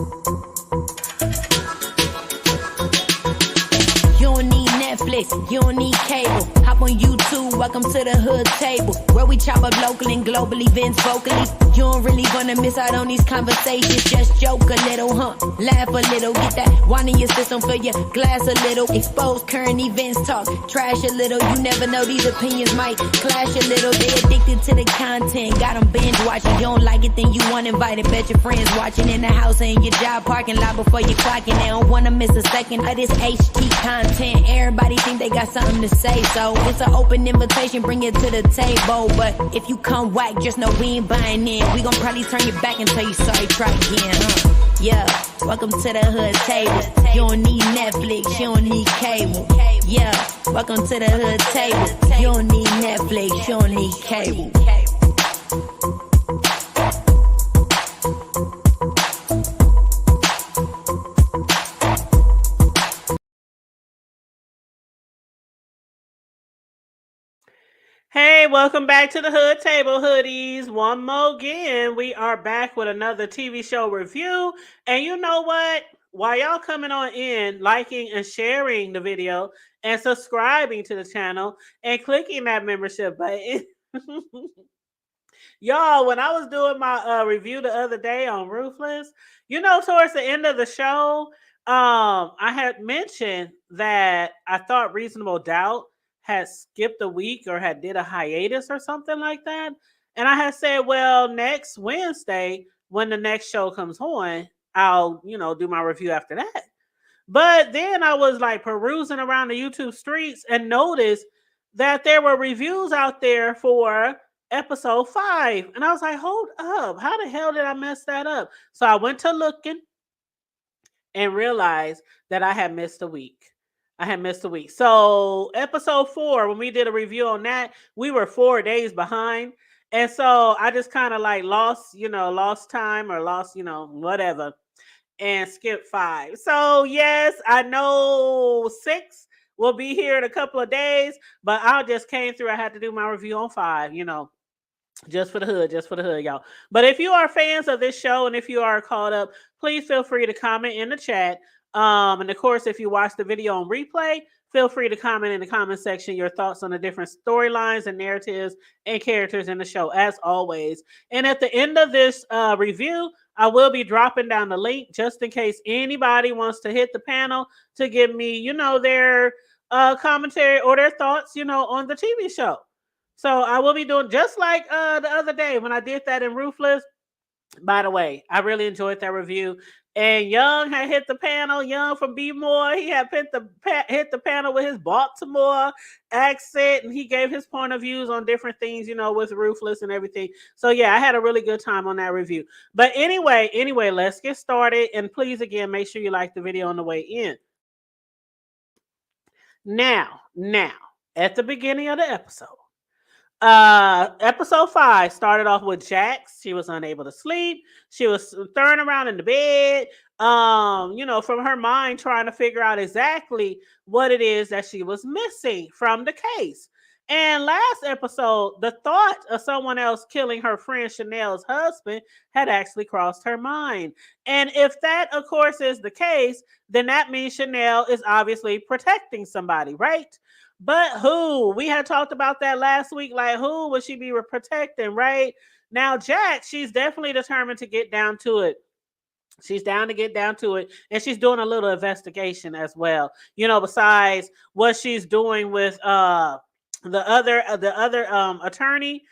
You don't need Netflix, you don't need cable. Hop on YouTube, welcome to the hood table, where we chop up local and global events vocally. You don't really wanna miss out on these conversations. Just joke a little, laugh a little, get that wine in your system, fill your glass a little. Expose current events, talk trash a little. You never know, these opinions might clash a little. They addicted to the content, got them binge watching. You don't like it, then you want invited. Bet your friends watching in the house and your job parking lot before you clocking. They don't wanna miss a second of this HT content. Everybody think they got something to say, so it's an open invitation, bring it to the table. But if you come whack, just know we ain't buying in. We gon' probably turn your back and tell you sorry, try again, Yeah, welcome to the hood table. You don't need Netflix, you don't need cable. Yeah, welcome to the hood table. You don't need Netflix, you don't need cable. Hey, welcome back to the Hood Table Hoodies. One more again, we are back with another TV show review. And you know what? While y'all coming on in, liking and sharing the video and subscribing to the channel and clicking that membership button. Y'all, when I was doing my review the other day on Ruthless, you know, towards the end of the show, I had mentioned that I thought Reasonable Doubt had skipped a week or had did a hiatus or something like that. And I had said, well, next Wednesday, when the next show comes on, I'll, do my review after that. But then I was like perusing around the YouTube streets and noticed that there were reviews out there for episode 5. And I was like, hold up, how the hell did I mess that up? So I went to looking and realized that I had missed a week. So episode 4, when we did a review on that, we were 4 days behind. And so I just kind of like lost time or lost, whatever, and skipped 5. So yes, I know 6 will be here in a couple of days, but I just came through. I had to do my review on 5, just for the hood, y'all. But if you are fans of this show and if you are caught up, please feel free to comment in the chat. And of course, if you watch the video on replay, feel free to comment in the comment section your thoughts on the different storylines and narratives and characters in the show, as always. And at the end of this review, I will be dropping down the link just in case anybody wants to hit the panel to give me, their commentary or their thoughts, on the TV show. So I will be doing just like the other day when I did that in Ruthless. By the way, I really enjoyed that review. And Young had hit the panel. Young from B More, he had hit the panel with his Baltimore accent, and he gave his point of views on different things, with Ruthless and everything. So yeah, I had a really good time on that review. But anyway, let's get started. And please, again, make sure you like the video on the way in. Now, at the beginning of the episode, episode 5 started off with Jax. She was unable to sleep. She was throwing around in the bed, from her mind trying to figure out exactly what it is that she was missing from the case. And last episode, the thought of someone else killing her friend Chanel's husband had actually crossed her mind. And if that, of course, is the case, then that means Chanel is obviously protecting somebody, right? But who? We had talked about that last week. Like, who would she be protecting, right? Now, Jax, she's definitely determined to get down to it. She's down to get down to it. And she's doing a little investigation as well. Besides what she's doing with the other attorney,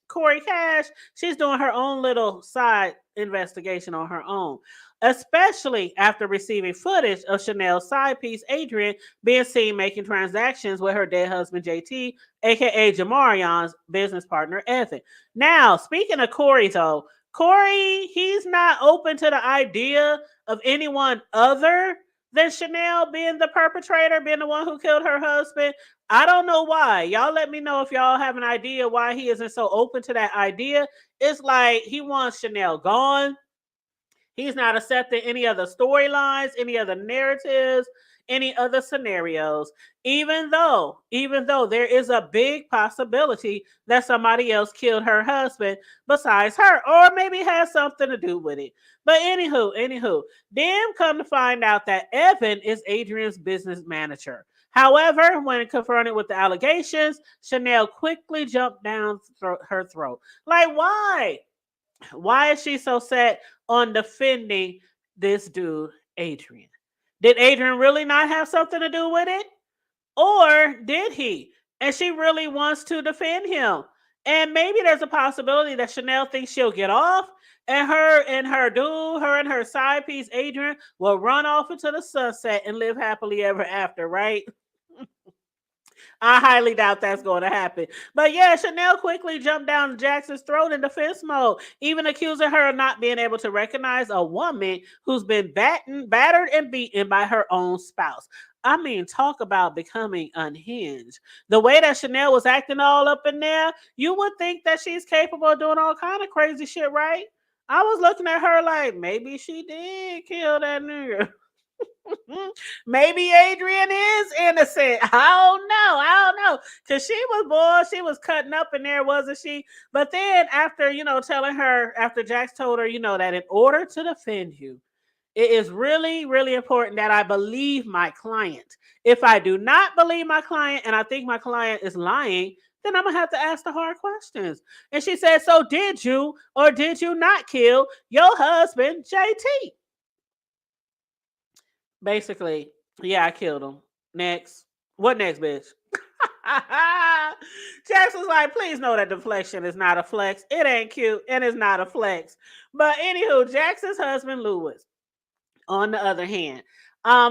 Corey Cash, she's doing her own little side investigation on her own, especially after receiving footage of Chanel's side piece, Adrian, being seen making transactions with her dead husband, JT, aka Jamarion's business partner, Evan. Now, speaking of Corey, though, Corey, he's not open to the idea of anyone other than Chanel being the perpetrator, being the one who killed her husband. I don't know why. Y'all let me know if y'all have an idea why he isn't so open to that idea. It's like he wants Chanel gone. He's not accepting any other storylines, any other narratives, any other scenarios, even though there is a big possibility that somebody else killed her husband besides her, or maybe has something to do with it. But anywho, then come to find out that Evan is Adrian's business manager. However, when confronted with the allegations, Chanel quickly jumped down her throat. Like, why? Why is she so set on defending this dude, Adrian? Did Adrian really not have something to do with it? Or did he? And she really wants to defend him. And maybe there's a possibility that Chanel thinks she'll get off, and her and her side piece, Adrian, will run off into the sunset and live happily ever after, right? I highly doubt that's going to happen. But yeah, Chanel quickly jumped down Jackson's throat in defense mode, even accusing her of not being able to recognize a woman who's been battered and beaten by her own spouse. I mean, talk about becoming unhinged. The way that Chanel was acting all up in there, you would think that she's capable of doing all kind of crazy shit, right? I was looking at her like maybe she did kill that nigga. Maybe Adrian is innocent. I don't know. Cause she was cutting up in there, wasn't she? But then after, telling her, after Jax told her, that in order to defend you, it is really, really important that I believe my client. If I do not believe my client and I think my client is lying, then I'm gonna have to ask the hard questions. And she said, so did you or did you not kill your husband, JT? Basically, yeah, I killed him. Next. What next, bitch? Jax was like, please know that deflection is not a flex. It ain't cute and it's not a flex. But anywho, Jax's husband, Lewis, on the other hand,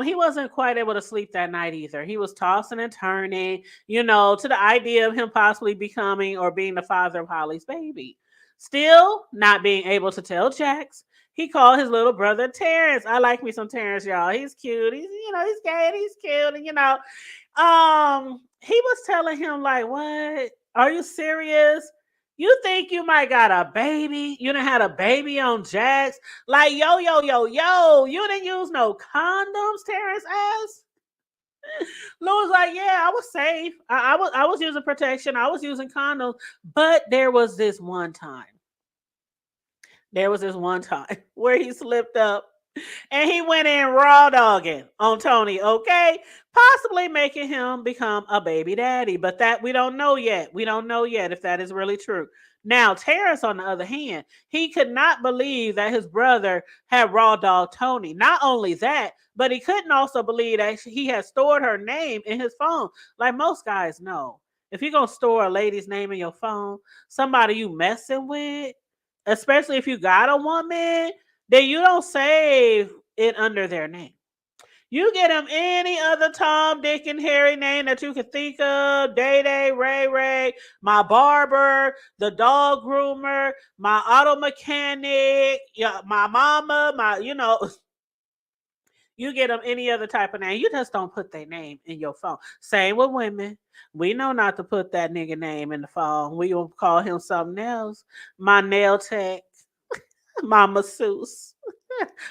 he wasn't quite able to sleep that night either. He was tossing and turning, to the idea of him possibly becoming or being the father of Holly's baby. Still not being able to tell Jax, he called his little brother Terrence. I like me some Terrence, y'all. He's cute. He's gay and he's cute. And he was telling him, like, what? Are you serious? You think you might got a baby? You done had a baby on Jax? Like, yo, you didn't use no condoms, Terrence asked. Lou's like, yeah, I was safe. I was using protection. I was using condoms. But there was this one time. Where he slipped up and he went in raw dogging on Tony, okay? Possibly making him become a baby daddy, but that we don't know yet. We don't know yet if that is really true. Now, Terrence, on the other hand, he could not believe that his brother had raw dog Tony. Not only that, but he couldn't also believe that he had stored her name in his phone. Like most guys know, if you're going to store a lady's name in your phone, somebody you messing with, especially if you got a woman, then you don't save it under their name. You get them any other Tom, Dick, and Harry name that you can think of. Day Day, Ray Ray, my barber, the dog groomer, my auto mechanic, yeah, my mama, you get them any other type of name. You just don't put their name in your phone. Same with women. We know not to put that nigga name in the phone. We will call him something else. My nail tech, my masseuse,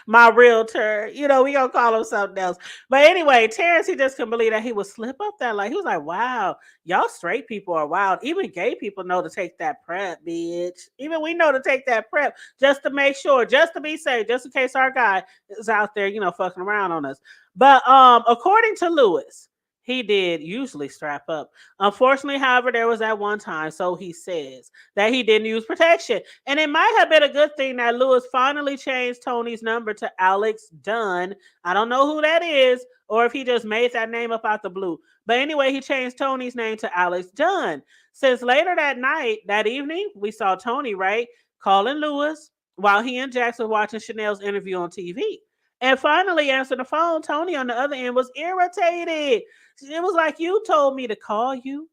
my realtor. We gonna call him something else. But anyway, Terrence, he just couldn't believe that he would slip up that. Like, he was like, wow, y'all straight people are wild. Even gay people know to take that prep, bitch. Even we know to take that prep just to make sure, just to be safe, just in case our guy is out there, fucking around on us. But according to Lewis, he did usually strap up. Unfortunately, however, there was that one time, so he says, that he didn't use protection. And it might have been a good thing that Lewis finally changed Tony's number to Alex Dunn. I don't know who that is, or if he just made that name up out the blue. But anyway, he changed Tony's name to Alex Dunn. Since later that evening, we saw Tony, right, calling Lewis while he and Jax were watching Chanel's interview on TV. And finally answered the phone. Tony on the other end was irritated. It was like, you told me to call you,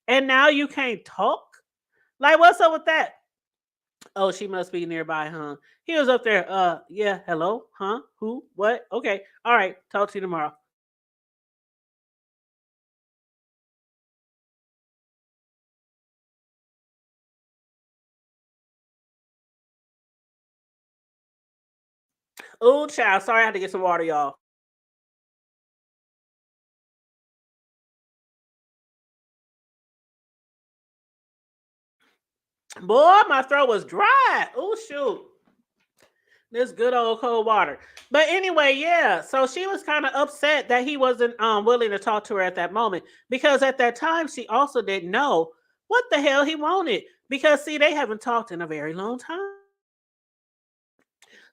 and now you can't talk? Like, what's up with that? Oh, she must be nearby, huh? He was up there. Yeah, hello? Huh? Who? What? Okay. All right. Talk to you tomorrow. Oh, child. Sorry, I had to get some water, y'all. Boy, my throat was dry. Oh, shoot. This good old cold water. But anyway, yeah. So she was kind of upset that he wasn't willing to talk to her at that moment, because at that time she also didn't know what the hell he wanted, because see, they haven't talked in a very long time.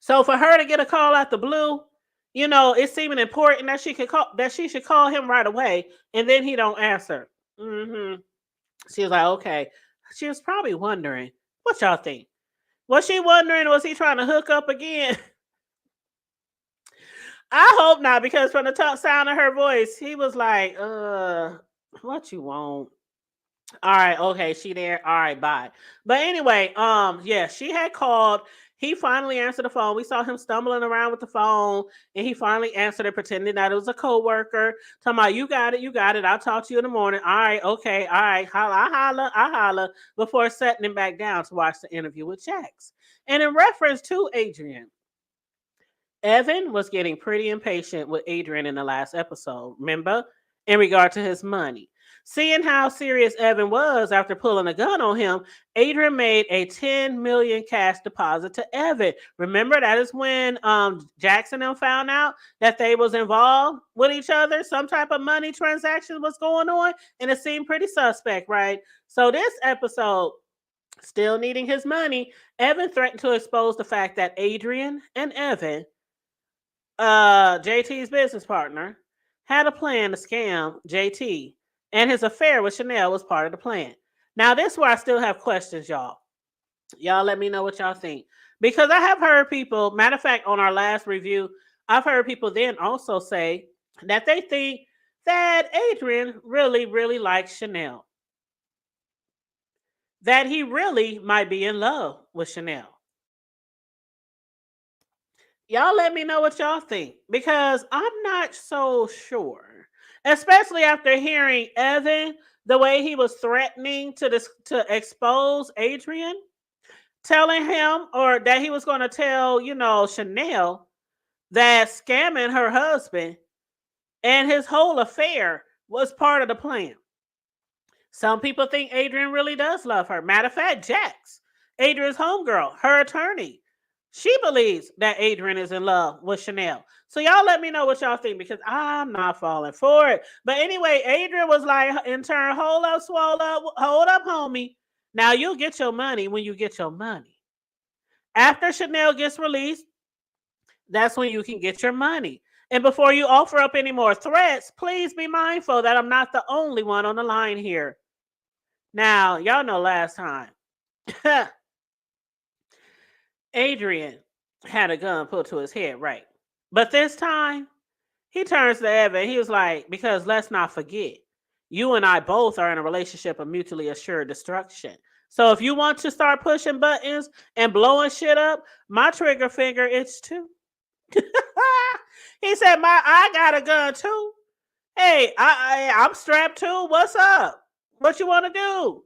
So for her to get a call out the blue, it's seeming important that she should call him right away, and then he don't answer. She was like, okay. She was probably wondering, what y'all think? Was she wondering, was he trying to hook up again? I hope not, because from the sound of her voice, he was like, what you want? All right, okay, she there. All right, bye. But anyway, yeah, she had called. He finally answered the phone. We saw him stumbling around with the phone, and he finally answered it, pretending that it was a coworker. Talking about, you got it. I'll talk to you in the morning. All right, okay, all right. I holla, before setting him back down to watch the interview with Jax. And in reference to Adrian, Evan was getting pretty impatient with Adrian in the last episode, remember? In regard to his money. Seeing how serious Evan was after pulling a gun on him, Adrian made a $10 million cash deposit to Evan. Remember, that is when Jackson and them found out that they was involved with each other. Some type of money transaction was going on, and it seemed pretty suspect, right? So this episode, still needing his money, Evan threatened to expose the fact that Adrian and Evan, JT's business partner, had a plan to scam JT, and his affair with Chanel was part of the plan. Now, this is where I still have questions, y'all. Y'all let me know what y'all think. Because I have heard people, matter of fact, on our last review, I've heard people then also say that they think that Adrian really, really likes Chanel. That he really might be in love with Chanel. Y'all let me know what y'all think, because I'm not so sure. Especially after hearing Evan, the way he was threatening to expose Adrian, telling him, or that he was going to tell, Chanel, that scamming her husband and his whole affair was part of the plan. Some people think Adrian really does love her. Matter of fact, Jax, Adrian's homegirl, her attorney, she believes that Adrian is in love with Chanel. So y'all let me know what y'all think, because I'm not falling for it. But anyway, Adrian was like, in turn, hold up, homie. Now you'll get your money when you get your money. After Chanel gets released, that's when you can get your money. And before you offer up any more threats, please be mindful that I'm not the only one on the line here. Now, y'all know last time, Adrian had a gun put to his head, right? But this time, he turns to Evan. He was like, because let's not forget, you and I both are in a relationship of mutually assured destruction. So if you want to start pushing buttons and blowing shit up, my trigger finger itch too. He said, I got a gun too. Hey, I'm strapped too. What's up? What you want to do?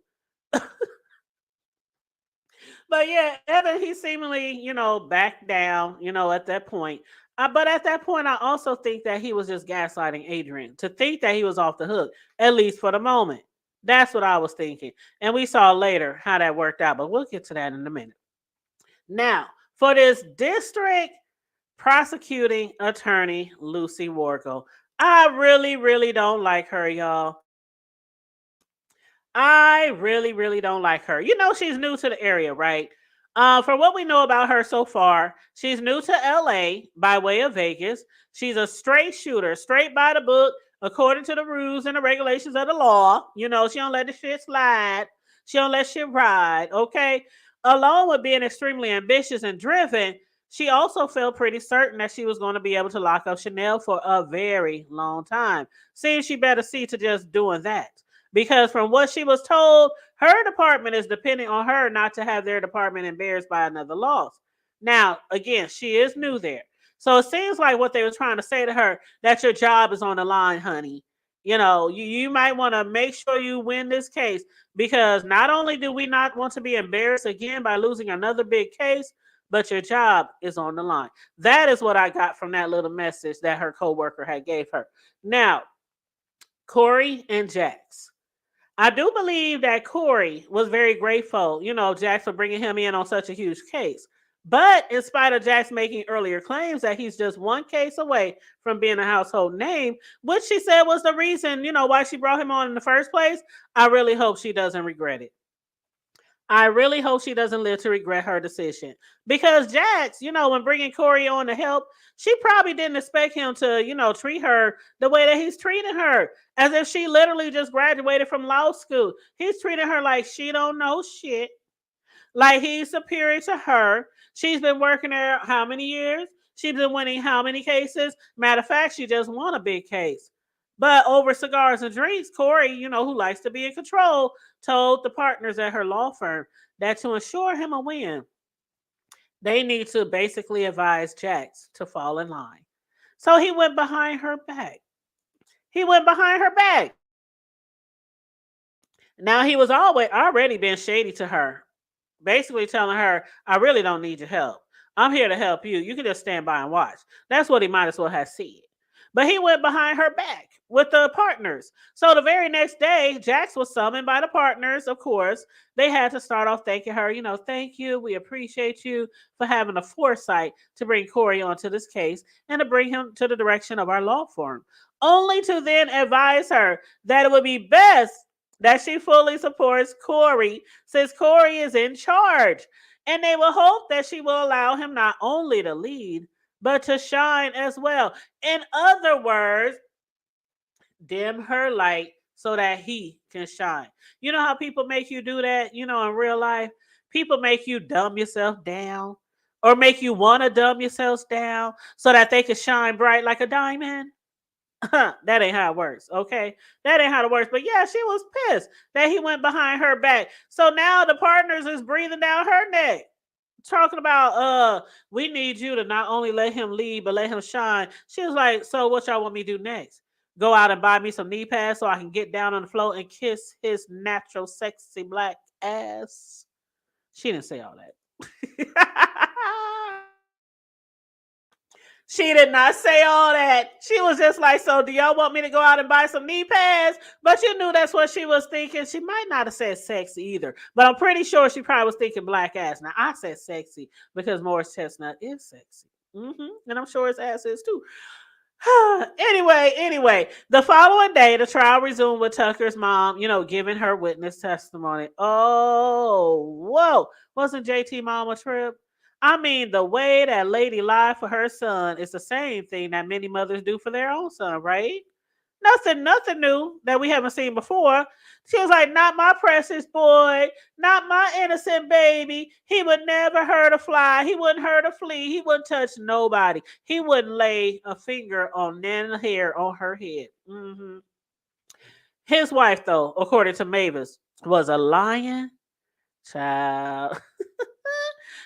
But yeah, Evan, he seemingly, backed down, at that point. But at that point, I also think that he was just gaslighting Adrian to think that he was off the hook, at least for the moment. That's what I was thinking. And we saw later how that worked out, but we'll get to that in a minute. Now, for this district prosecuting attorney, Lucy Wargo, I really, really don't like her, y'all. I really, really don't like her. She's new to the area, right? For what we know about her so far, she's new to LA by way of Vegas. She's a straight shooter, straight by the book, according to the rules and the regulations of the law. She don't let the shit slide. She don't let shit ride, okay? Along with being extremely ambitious and driven, she also felt pretty certain that she was going to be able to lock up Chanel for a very long time. Seems she better see to just doing that. Because from what she was told, her department is depending on her not to have their department embarrassed by another loss. Now, again, she is new there. So it seems like what they were trying to say to her, that your job is on the line, honey. You might want to make sure you win this case, because not only do we not want to be embarrassed again by losing another big case, but your job is on the line. That is what I got from that little message that her coworker had gave her. Now, Corey and Jax. I do believe that Corey was very grateful, Jax for bringing him in on such a huge case. But in spite of Jax making earlier claims that he's just one case away from being a household name, which she said was the reason, why she brought him on in the first place, I really hope she doesn't regret it. I really hope she doesn't live to regret her decision. Because Jax, when bringing Corey on to help, she probably didn't expect him to, treat her the way that he's treating her, as if she literally just graduated from law school. He's treating her like she don't know shit, like he's superior to her. She's been working there how many years? She's been winning how many cases? Matter of fact, she just won a big case. But over cigars and drinks, Corey, who likes to be in control, told the partners at her law firm that to ensure him a win, they need to basically advise Jax to fall in line. So he went behind her back. He went behind her back. Now he was already been shady to her, basically telling her, I really don't need your help. I'm here to help you. You can just stand by and watch. That's what he might as well have said. But he went behind her back with the partners. So the very next day, Jax was summoned by the partners, of course. They had to start off thanking her, thank you. We appreciate you for having the foresight to bring Corey onto this case and to bring him to the direction of our law firm. Only to then advise her that it would be best that she fully supports Corey since Corey is in charge. And they will hope that she will allow him not only to lead, but to shine as well. In other words, dim her light so that he can shine. You know how people make you do that, in real life? People make you dumb yourself down or make you want to dumb yourselves down so that they can shine bright like a diamond. That ain't how it works, okay? That ain't how it works. But yeah, she was pissed that he went behind her back. So now the partners is breathing down her neck, talking about we need you to not only let him lead but let him shine. She was like, so what y'all want me to do next? Go out and buy me some knee pads so I can get down on the floor and kiss his natural sexy black ass? She didn't say all that. She did not say all that. She was just like, so do y'all want me to go out and buy some knee pads? But you knew that's what she was thinking. She might not have said sexy either, but I'm pretty sure she probably was thinking black ass. Now, I said sexy because Morris Chestnut is sexy. And I'm sure his ass is too. Anyway, the following day, the trial resumed with Tucker's mom, giving her witness testimony. Oh, whoa. Wasn't JT mom a trip? I mean, the way that lady lied for her son is the same thing that many mothers do for their own son, right? Nothing new that we haven't seen before. She was like, not my precious boy, not my innocent baby. He would never hurt a fly. He wouldn't hurt a flea. He wouldn't touch nobody. He wouldn't lay a finger on none hair on her head. His wife, though, according to Mavis, was a lying child.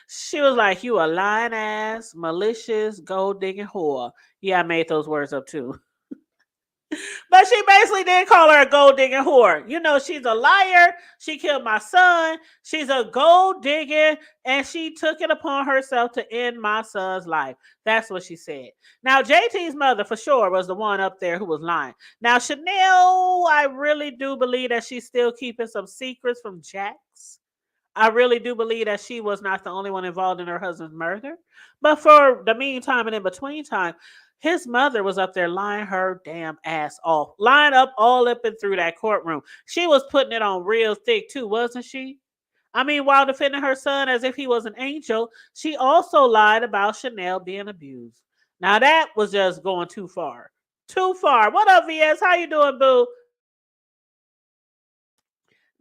She was like, you a lying ass, malicious, gold digging whore. Yeah, I made those words up too. But she basically did call her a gold digging whore. She's a liar. She killed my son. She's a gold digger, and she took it upon herself to end my son's life. That's what she said. Now, JT's mother, for sure, was the one up there who was lying. Now, Chanel, I really do believe that she's still keeping some secrets from Jax. I really do believe that she was not the only one involved in her husband's murder. But for the meantime and in between time, his mother was up there lying her damn ass off, lying up all up and through that courtroom. She was putting it on real thick too, wasn't she? I mean, while defending her son as if he was an angel, she also lied about Chanel being abused. Now that was just going too far. Too far. What up, VS? How you doing, boo?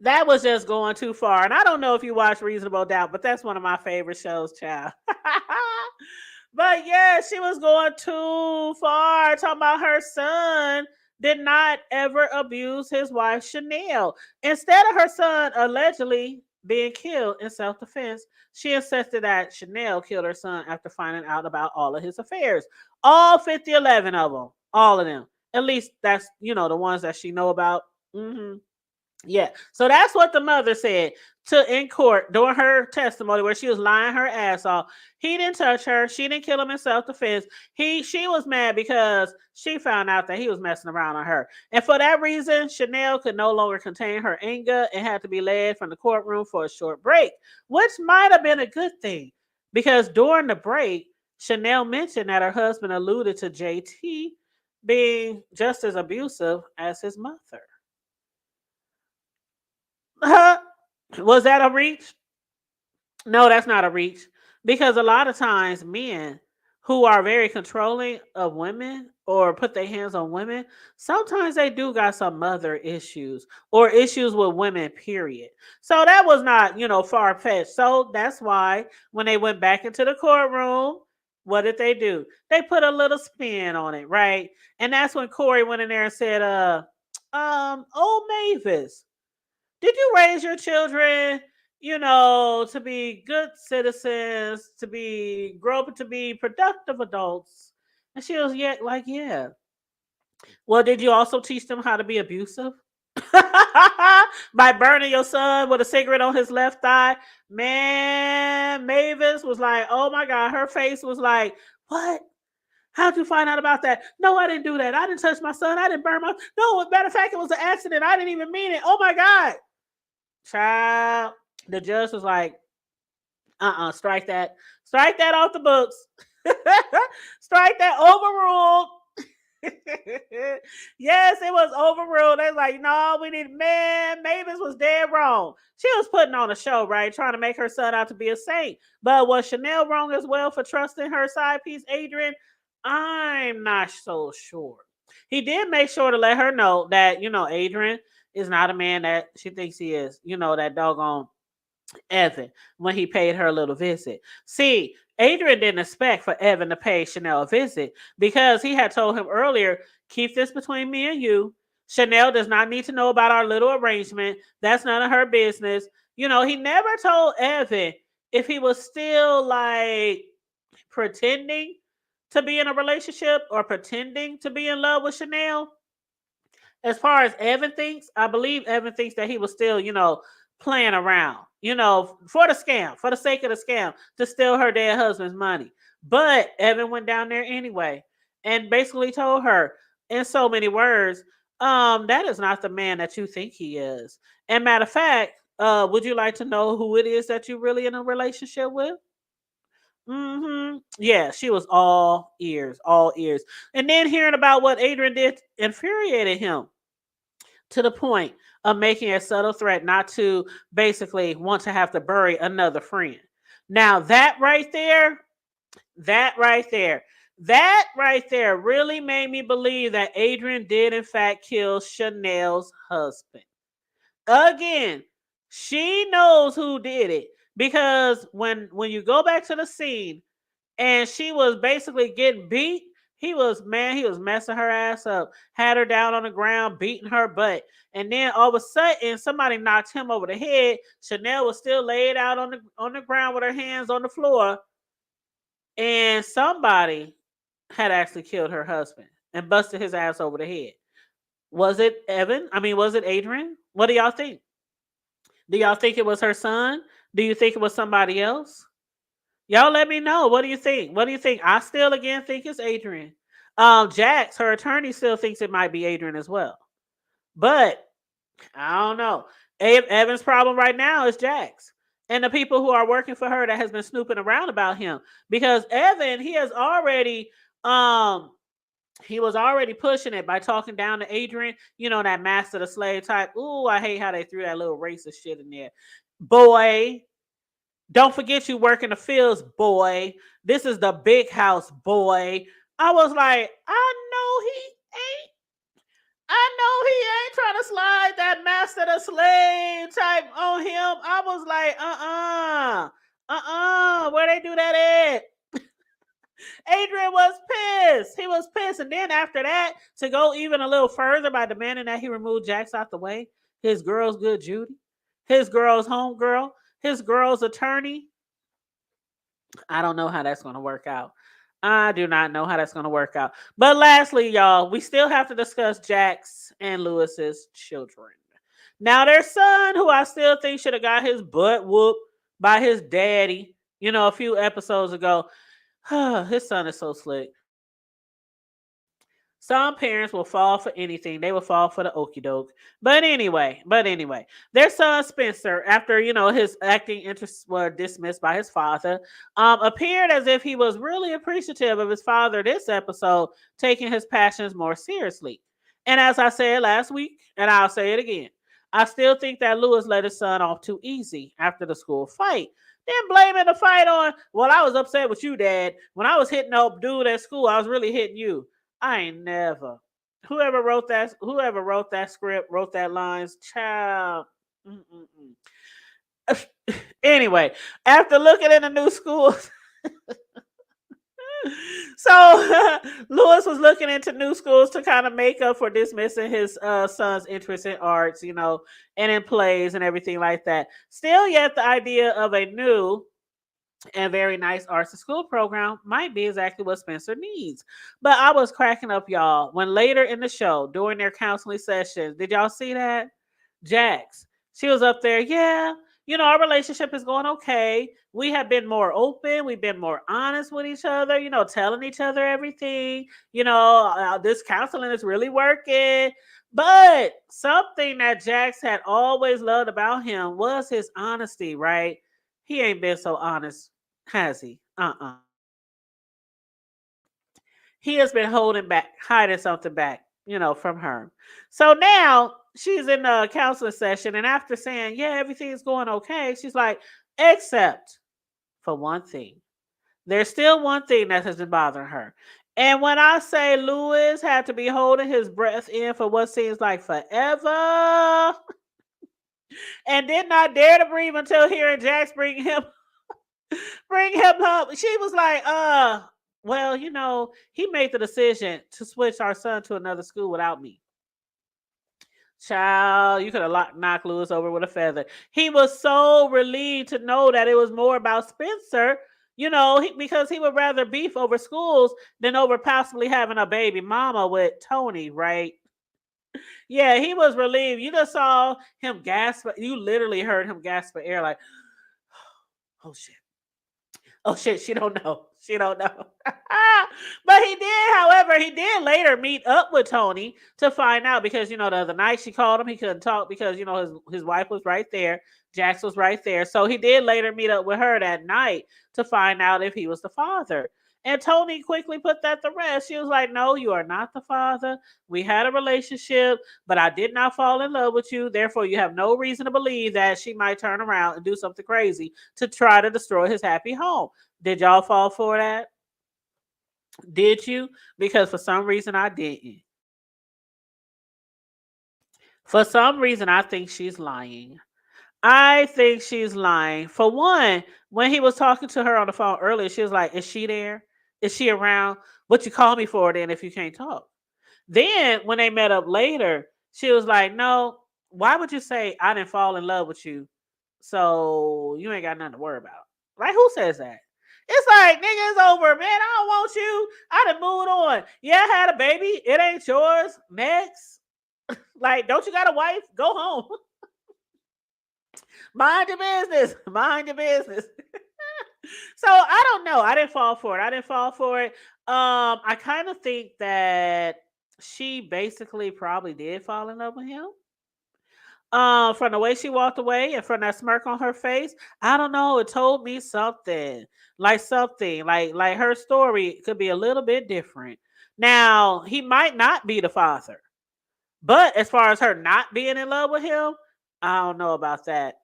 That was just going too far. And I don't know if you watch Reasonable Doubt, but that's one of my favorite shows, child. But yeah, she was going too far, talking about her son did not ever abuse his wife, Chanel. Instead of her son allegedly being killed in self-defense, she insisted that Chanel killed her son after finding out about all of his affairs. All 11 of them. All of them. At least that's, the ones that she know about. Yeah. So that's what the mother said to in court during her testimony where she was lying her ass off. He didn't touch her. She didn't kill him in self-defense. She was mad because she found out that he was messing around on her. And for that reason, Chanel could no longer contain her anger and had to be led from the courtroom for a short break, which might have been a good thing. Because during the break, Chanel mentioned that her husband alluded to JT being just as abusive as his mother. Was that a reach? No, that's not a reach. Because a lot of times men who are very controlling of women or put their hands on women, sometimes they do got some mother issues or issues with women, period. So that was not, far fetched. So that's why when they went back into the courtroom, what did they do? They put a little spin on it, right? And that's when Corey went in there and said, old Mavis, did you raise your children, to be good citizens, to be grow up to be productive adults? And she was like, yeah. Well, did you also teach them how to be abusive? By burning your son with a cigarette on his left thigh? Man, Mavis was like, oh my God, her face was like, what? How'd you find out about that? No, I didn't do that. I didn't touch my son. I didn't burn my. No, matter of fact, it was an accident. I didn't even mean it. Oh my God. Child, the judge was like, strike that. Strike that off the books. Strike that, overruled. Yes, it was overruled. They was like, no, we need, man, Mavis was dead wrong. She was putting on a show, right? Trying to make her son out to be a saint. But was Chanel wrong as well for trusting her side piece, Adrian? I'm not so sure. He did make sure to let her know that, Adrian is not a man that she thinks he is. That doggone Evan when he paid her a little visit. See, Adrian didn't expect for Evan to pay Chanel a visit because he had told him earlier, keep this between me and you. Chanel does not need to know about our little arrangement. That's none of her business. He never told Evan if he was still like pretending to be in a relationship or pretending to be in love with Chanel. As far as Evan thinks, I believe Evan thinks that he was still, playing around, for the scam, for the sake of the scam, to steal her dead husband's money. But Evan went down there anyway and basically told her in so many words, that is not the man that you think he is. And matter of fact, would you like to know who it is that you're really in a relationship with? Yeah, she was all ears, all ears. And then hearing about what Adrian did infuriated him to the point of making a subtle threat not to basically want to have to bury another friend. Now, that right there, that right there really made me believe that Adrian did, in fact, kill Chanel's husband. Again, she knows who did it because when you go back to the scene and she was basically getting beat. He was messing her ass up, had her down on the ground, beating her butt. And then all of a sudden, somebody knocked him over the head. Chanel was still laid out on the ground with her hands on the floor. And somebody had actually killed her husband and busted his ass over the head. Was it Evan? I mean, was it Adrian? What do y'all think? Do y'all think it was her son? Do you think it was somebody else? Y'all let me know. What do you think? What do you think? I still again think it's Adrian. Jax, her attorney, still thinks it might be Adrian as well. But I don't know. Evan's problem right now is Jax. And the people who are working for her that has been snooping around about him. Because Evan, he was already pushing it by talking down to Adrian, that master the slave type. Ooh, I hate how they threw that little racist shit in there. Boy, don't forget you work in the fields, boy. This is the big house, boy. I was like, I know he ain't trying to slide that master the slave type on him. I was like, where they do that at? Adrian was pissed. He was pissed. And then after that, to go even a little further by demanding that he remove Jax out the way, his girl's good Judy, his girl's homegirl, his girl's attorney. I don't know how that's going to work out. I do not know how that's going to work out. But lastly, y'all, we still have to discuss Jax and Lewis's children. Now their son, who I still think should have got his butt whooped by his daddy, a few episodes ago. His son is so slick. Some parents will fall for anything. They will fall for the okie doke. But anyway, their son Spencer, after his acting interests were dismissed by his father, appeared as if he was really appreciative of his father this episode, taking his passions more seriously. And as I said last week, and I'll say it again, I still think that Lewis let his son off too easy after the school fight. Then blaming the fight on, well, I was upset with you, Dad. When I was hitting up dude at school, I was really hitting you. I ain't never. Whoever wrote that script, wrote that lines, child. Anyway, after looking in the new schools, so Lewis was looking into new schools to kind of make up for dismissing his son's interest in arts, and in plays and everything like that. Still, yet the idea of a new and very nice arts and school program might be exactly what Spencer needs. But I was cracking up, y'all, when later in the show, during their counseling sessions, did y'all see that? Jax, she was up there, yeah, our relationship is going okay. We have been more open. We've been more honest with each other, telling each other everything. This counseling is really working. But something that Jax had always loved about him was his honesty, right? He ain't been so honest, has he? He has been hiding something back, from her. So now she's in the counseling session, and after saying, yeah, everything's going okay, she's like, except for one thing. There's still one thing that has been bothering her. And when I say Lewis had to be holding his breath in for what seems like forever, and did not dare to breathe until hearing Jax bring him up. She was like, well, he made the decision to switch our son to another school without me. Child, you could have knocked Lewis over with a feather. He was so relieved to know that it was more about Spencer, because he would rather beef over schools than over possibly having a baby mama with Tony, right? Yeah, he was relieved. You just saw him gasp. You literally heard him gasp for air, like, oh shit. Oh shit, she don't know. But he did later meet up with Tony to find out, because the other night she called him, he couldn't talk because his wife was right there. Jax was right there. So he did later meet up with her that night to find out if he was the father. And Tony quickly put that to rest. She was like, no, you are not the father. We had a relationship, but I did not fall in love with you. Therefore, you have no reason to believe that she might turn around and do something crazy to try to destroy his happy home. Did y'all fall for that? Did you? Because for some reason I didn't. For some reason, I think she's lying. I think she's lying. For one, when he was talking to her on the phone earlier, she was like, is she there? Is she around? What you call me for then if you can't talk? Then when they met up later, she was like, no, why would you say I didn't fall in love with you? So you ain't got nothing to worry about. Like, who says that? It's like, nigga, it's over, man. I don't want you. I done moved on. Yeah, I had a baby. It ain't yours. Next. Like, don't you got a wife? Go home. Mind your business. Mind your business. So I don't know. I didn't fall for it. I kind of think that she basically probably did fall in love with him. From the way she walked away and from that smirk on her face, I don't know. It told me something, like her story could be a little bit different. Now he might not be the father, but as far as her not being in love with him, I don't know about that.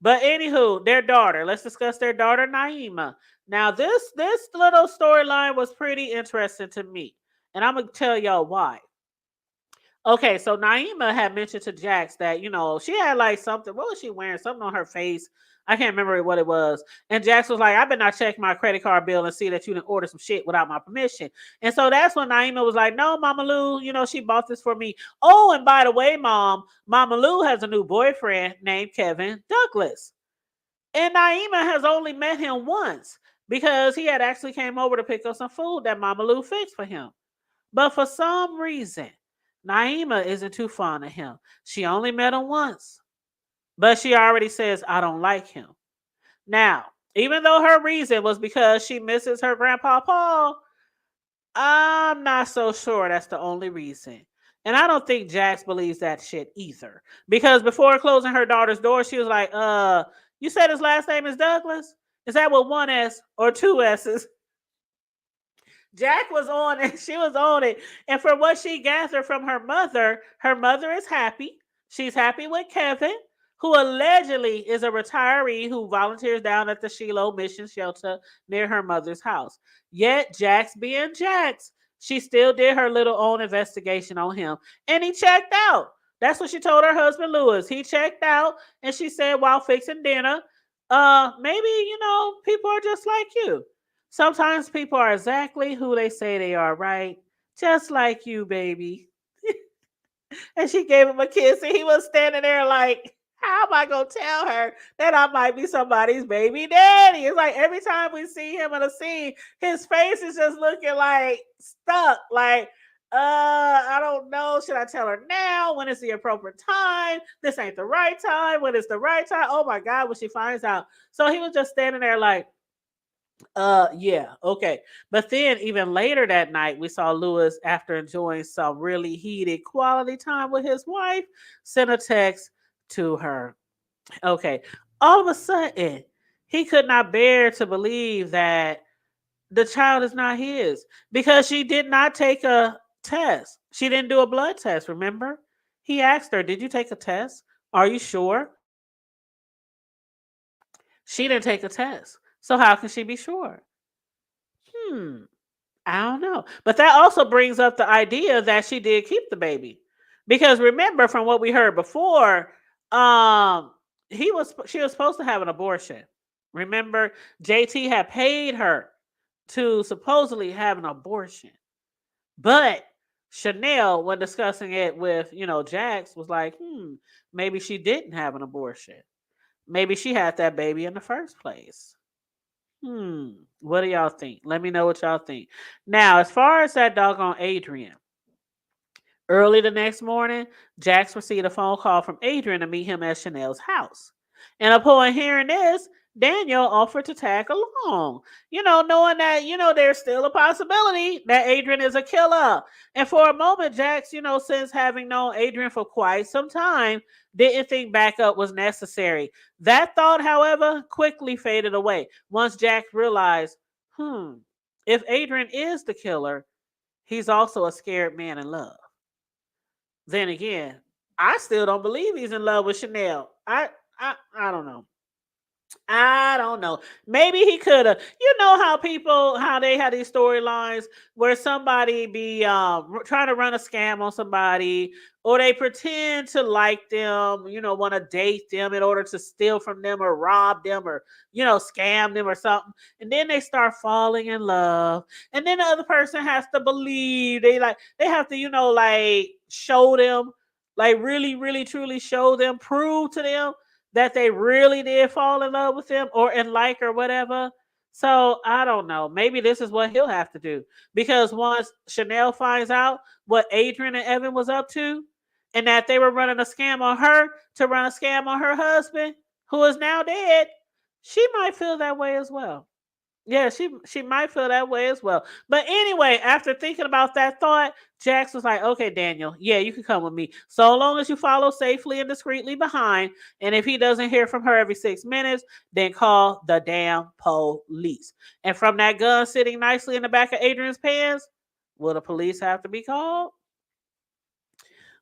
But anywho, their daughter. Let's discuss their daughter, Naima. Now, this little storyline was pretty interesting to me, and I'm gonna tell y'all why. Okay, so Naima had mentioned to Jax that, she had like something. What was she wearing? Something on her face. I can't remember what it was. And Jax was like, I better not check my credit card bill and see that you didn't order some shit without my permission. And so that's when Naima was like, no, Mama Lou, she bought this for me. Oh, and by the way, Mama Lou has a new boyfriend named Kevin Douglas. And Naima has only met him once because he had actually came over to pick up some food that Mama Lou fixed for him. But for some reason, Naima isn't too fond of him. She only met him once, but she already says, I don't like him. Now, even though her reason was because she misses her grandpa Paul, I'm not so sure that's the only reason. And I don't think Jax believes that shit either. Because before closing her daughter's door, she was like, you said his last name is Douglas? Is that with one S or two S's? Jack was on it. She was on it. And for what she gathered from her mother is happy. She's happy with Kevin, who allegedly is a retiree who volunteers down at the Shiloh Mission Shelter near her mother's house. Yet, Jax being Jax, she still did her little own investigation on him. And he checked out. That's what she told her husband, Lewis. He checked out, and she said while fixing dinner, maybe, people are just like you. Sometimes people are exactly who they say they are, right? Just like you, baby. And she gave him a kiss, and he was standing there like, how am I going to tell her that I might be somebody's baby daddy? It's like every time we see him in a scene, his face is just looking like stuck. Like, I don't know. Should I tell her now? When is the appropriate time? This ain't the right time. When is the right time? Oh my God, when she finds out. So he was just standing there like, yeah, okay. But then even later that night, we saw Lewis, after enjoying some really heated quality time with his wife, send a text to her. Okay. All of a sudden, he could not bear to believe that the child is not his because she did not take a test. She didn't do a blood test, remember? He asked her, did you take a test? Are you sure? She didn't take a test. So how can she be sure? Hmm. I don't know. But that also brings up the idea that she did keep the baby. Because remember from what we heard before, um she was supposed to have an abortion. Remember, JT had paid her to supposedly have an abortion. But Chanel, when discussing it with, Jax, was like, maybe she didn't have an abortion. Maybe she had that baby in the first place. What do y'all think? Let me know what y'all think. Now, as far as that doggone Adrian, early the next morning, Jax received a phone call from Adrian to meet him at Chanel's house. And upon hearing this, Daniel offered to tag along, knowing that, there's still a possibility that Adrian is a killer. And for a moment, Jax, since having known Adrian for quite some time, didn't think backup was necessary. That thought, however, quickly faded away once Jax realized, if Adrian is the killer, he's also a scared man in love. Then again, I still don't believe he's in love with Chanel. I don't know. I don't know. Maybe he could have. You know how people, how they have these storylines where somebody be trying to run a scam on somebody, or they pretend to like them, want to date them in order to steal from them or rob them or scam them or something, and then they start falling in love, and then the other person has to believe they have to like show them, like really really truly show them, prove to them that they really did fall in love with him or in like or whatever. So I don't know. Maybe this is what he'll have to do. Because once Chanel finds out what Adrian and Evan was up to, and that they were running a scam on her to run a scam on her husband, who is now dead, she might feel that way as well. Yeah, she might feel that way as well. But anyway, after thinking about that thought, Jax was like, okay, Daniel, yeah, you can come with me. So long as you follow safely and discreetly behind. And if he doesn't hear from her every 6 minutes, then call the damn police. And from that gun sitting nicely in the back of Adrian's pants, will the police have to be called?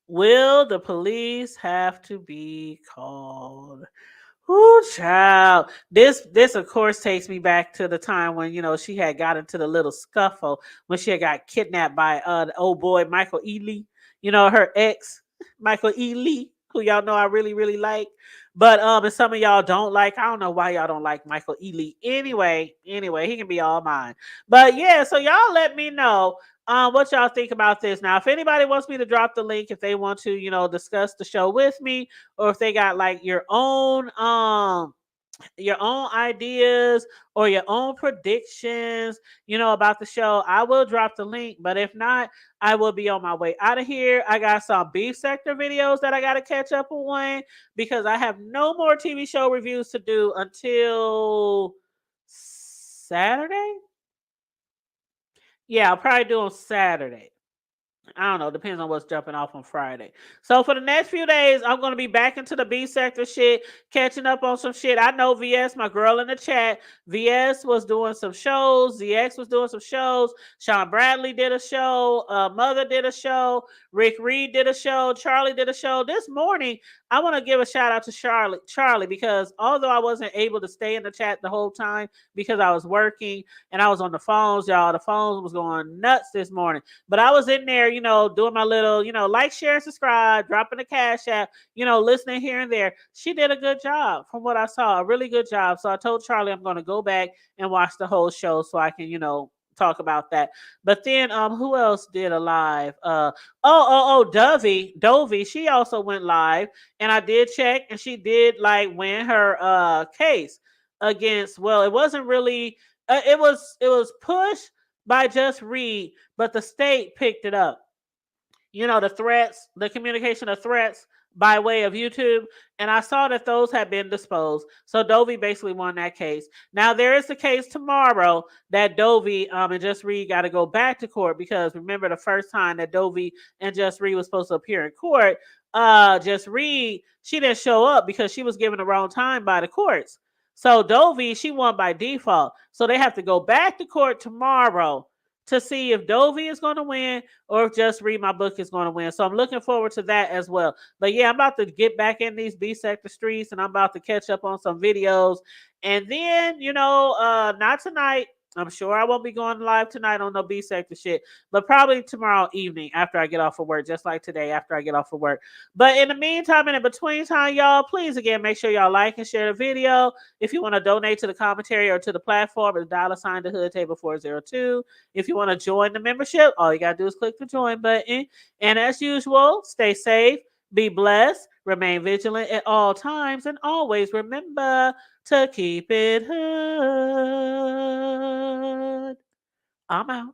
Will the police have to be called? Ooh, child. This of course takes me back to the time when she had got into the little scuffle when she had got kidnapped by the old boy Michael Ealy, her ex Michael Ealy, who y'all know I really really like. But and some of y'all don't like. I don't know why y'all don't like Michael Ealy. Anyway, he can be all mine. But yeah, so y'all let me know what y'all think about this. Now, if anybody wants me to drop the link, if they want to, discuss the show with me, or if they got like your own your own ideas or your own predictions, about the show, I will drop the link. But if not, I will be on my way out of here. I got some beef sector videos that I got to catch up on because I have no more TV show reviews to do until Saturday. Yeah, I'll probably do on Saturday. I don't know. Depends on what's jumping off on Friday. So for the next few days, I'm going to be back into the B sector shit, catching up on some shit. I know VS, my girl in the chat, VS was doing some shows. ZX was doing some shows. Sean Bradley did a show. Mother did a show. Rick Reed did a show. Charlie did a show. This morning, I want to give a shout out to Charlie, because although I wasn't able to stay in the chat the whole time because I was working and I was on the phones, y'all, the phones was going nuts this morning. But I was in there, doing my little, like, share, and subscribe, dropping the cash app, listening here and there. She did a good job from what I saw, a really good job. So I told Charlie I'm going to go back and watch the whole show so I can, talk about that. But then who else did a live? Dovey, she also went live, and I did check, and she did like win her case against, well, it wasn't really it was pushed by Just Read, but the state picked it up. The threats, the communication of threats by way of YouTube. And I saw that those had been disposed. So Dovey basically won that case. Now there is a case tomorrow that Dovey and Just Read got to go back to court, because remember the first time that Dovey and Just Read was supposed to appear in court, Just Read, she didn't show up because she was given the wrong time by the courts. So Dovey, she won by default. So they have to go back to court tomorrow to see if Dovey is going to win or if Just Read My Book is going to win. So I'm looking forward to that as well. But yeah, I'm about to get back in these B sector streets, and I'm about to catch up on some videos. And then, not tonight. I'm sure I won't be going live tonight on no B sector shit, but probably tomorrow evening after I get off of work, just like today after I get off of work. But in the meantime, and in between time, y'all, please again make sure y'all like and share the video. If you want to donate to the commentary or to the platform, it's $ the Hood Table 402. If you want to join the membership, all you gotta do is click the join button. And as usual, stay safe, be blessed, remain vigilant at all times, and always remember to keep it hood. I'm out.